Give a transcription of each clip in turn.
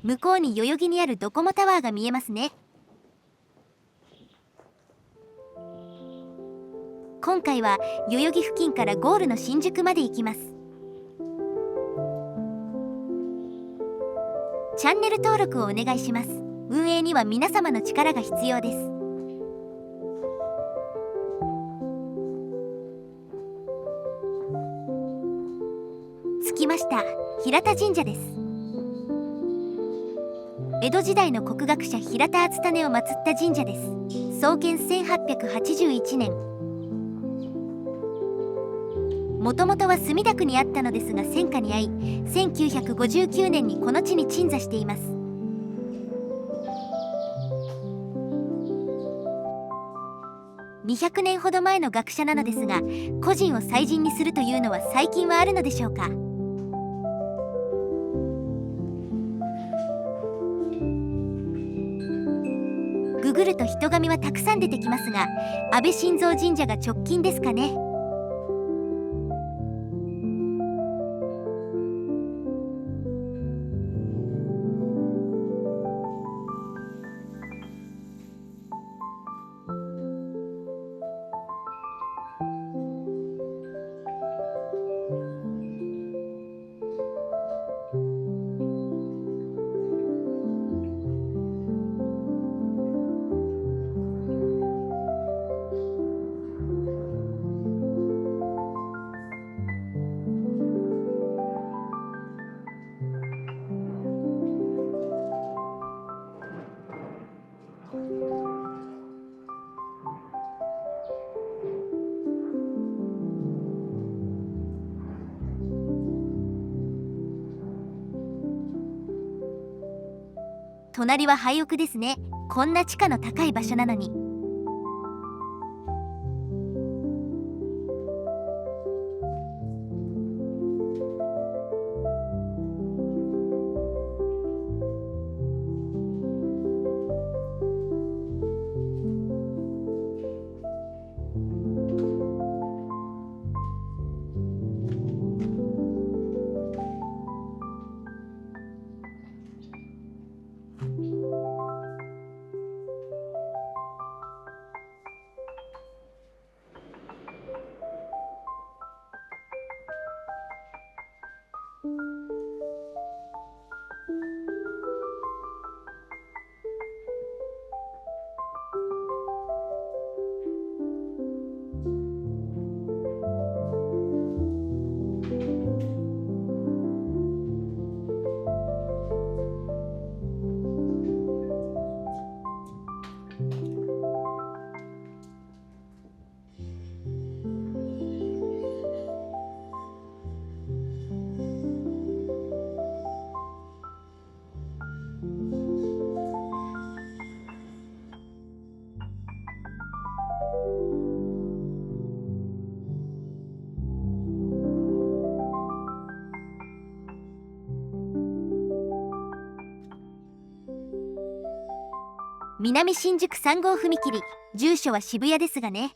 向こうに代々木にあるドコモタワーが見えますね。今回は代々木付近からゴールの新宿まで行きます。チャンネル登録をお願いします。運営には皆様の力が必要です。着きました。平田神社です。江戸時代の国学者平田篤胤を祀った神社です。創建1881年。もともとは墨田区にあったのですが戦火に遭い、1959年にこの地に鎮座しています。200年ほど前の学者なのですが、個人を祭神にするというのは最近はあるのでしょうか。ググると人紙はたくさん出てきますが、安倍晋三神社が直近ですかね。隣は廃屋ですね。こんな地価の高い場所なのに。南新宿3号踏切、住所は渋谷ですがね。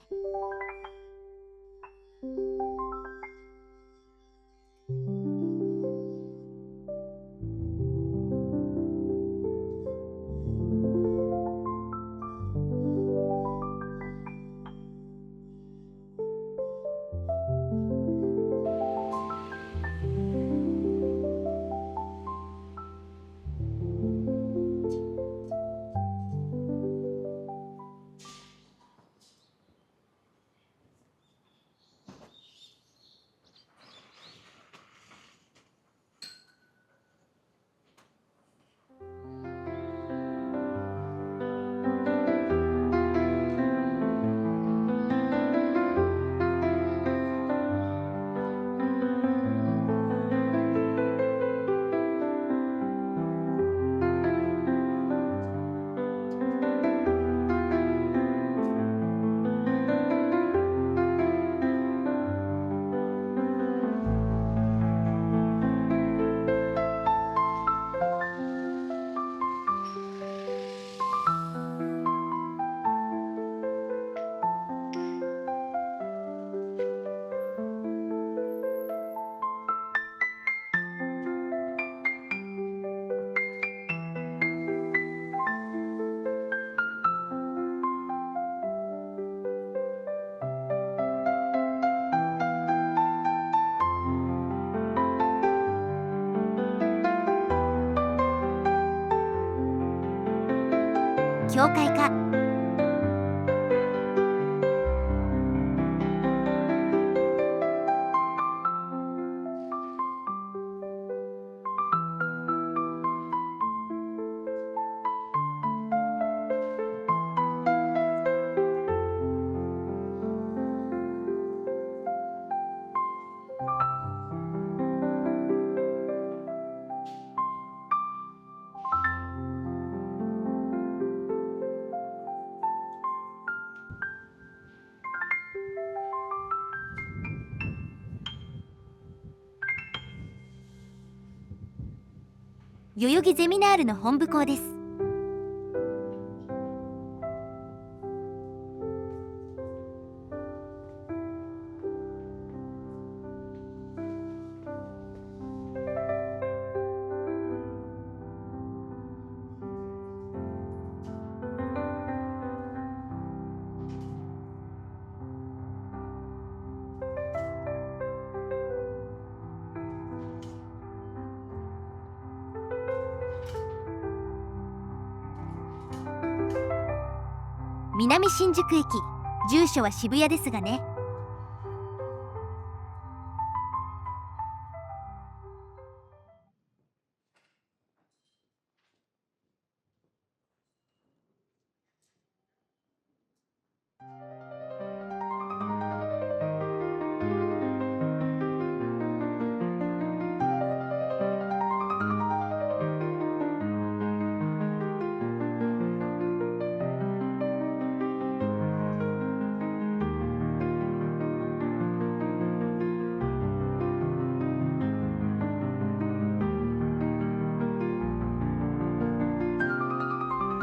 教会か。代々木ゼミナールの本部校です。南新宿駅、住所は渋谷ですがね。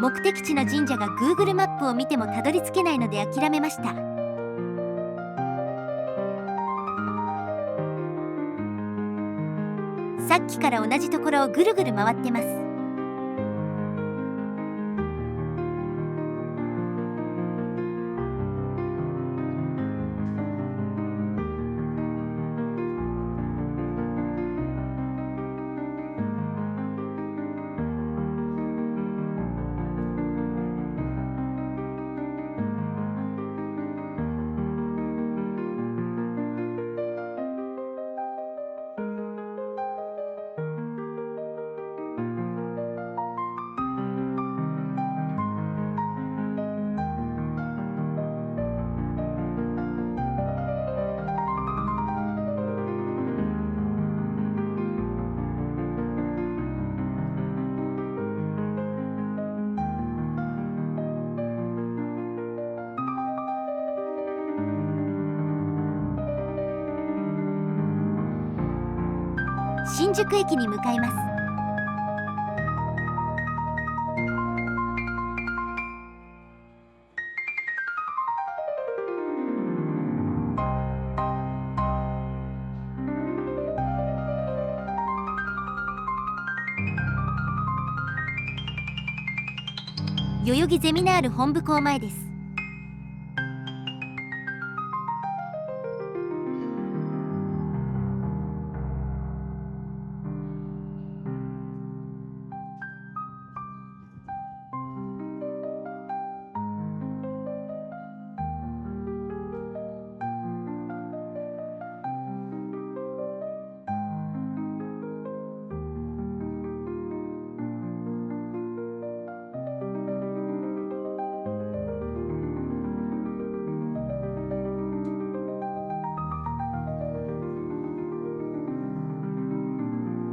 目的地の神社が Google マップを見てもたどり着けないので諦めました。さっきから同じところをぐるぐる回ってます。新宿駅に向かいます。代々木ゼミナール本部校前です。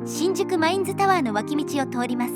新宿マインズタワーの脇道を通ります。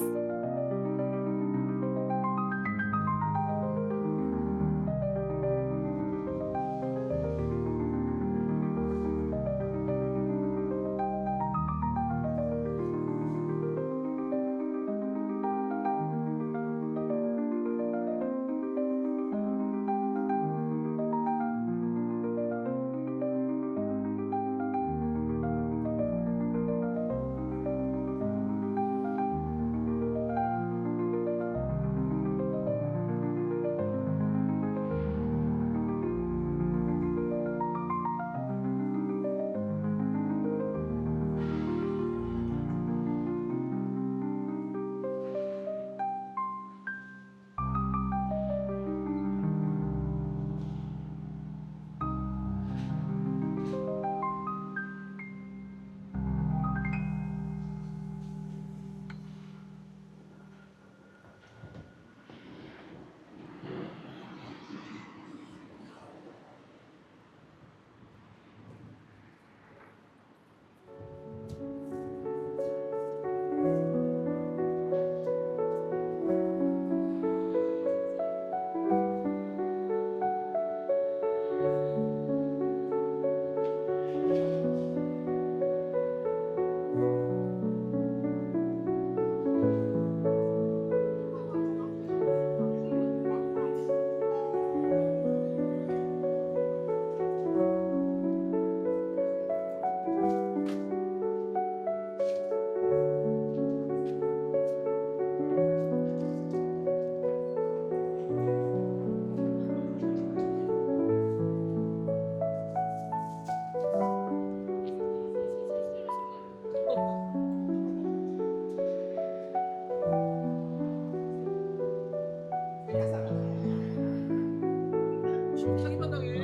사기만 당해.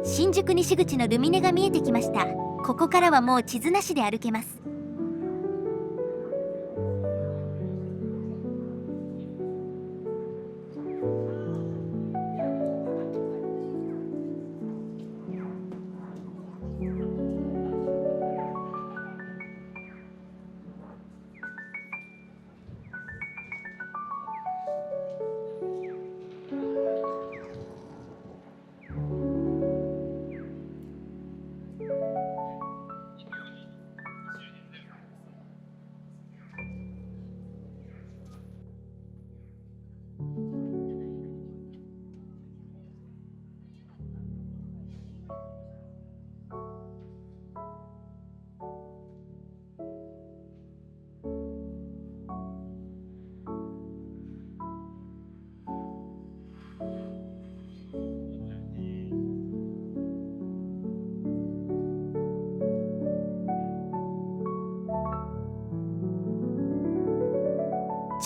新宿西口のルミネが見えてきました。ここからはもう地図なしで歩けます。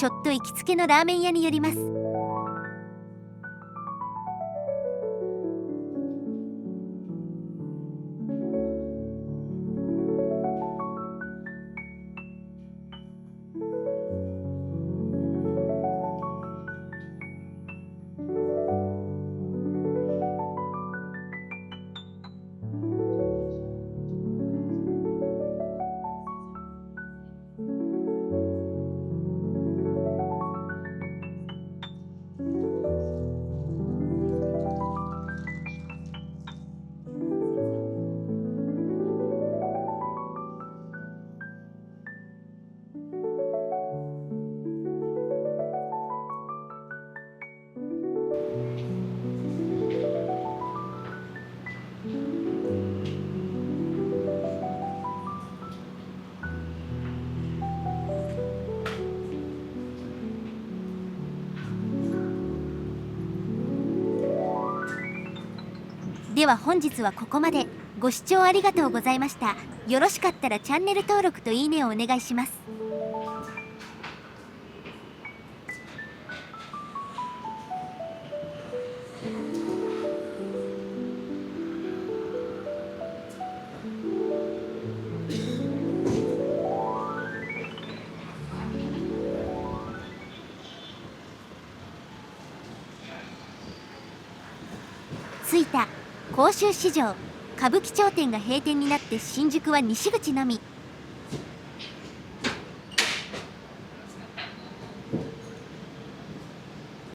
ちょっと行きつけのラーメン屋に寄ります。では本日はここまで。ご視聴ありがとうございました。よろしかったらチャンネル登録といいねをお願いします。着いた。甲州市場歌舞伎町店が閉店になって新宿は西口のみ。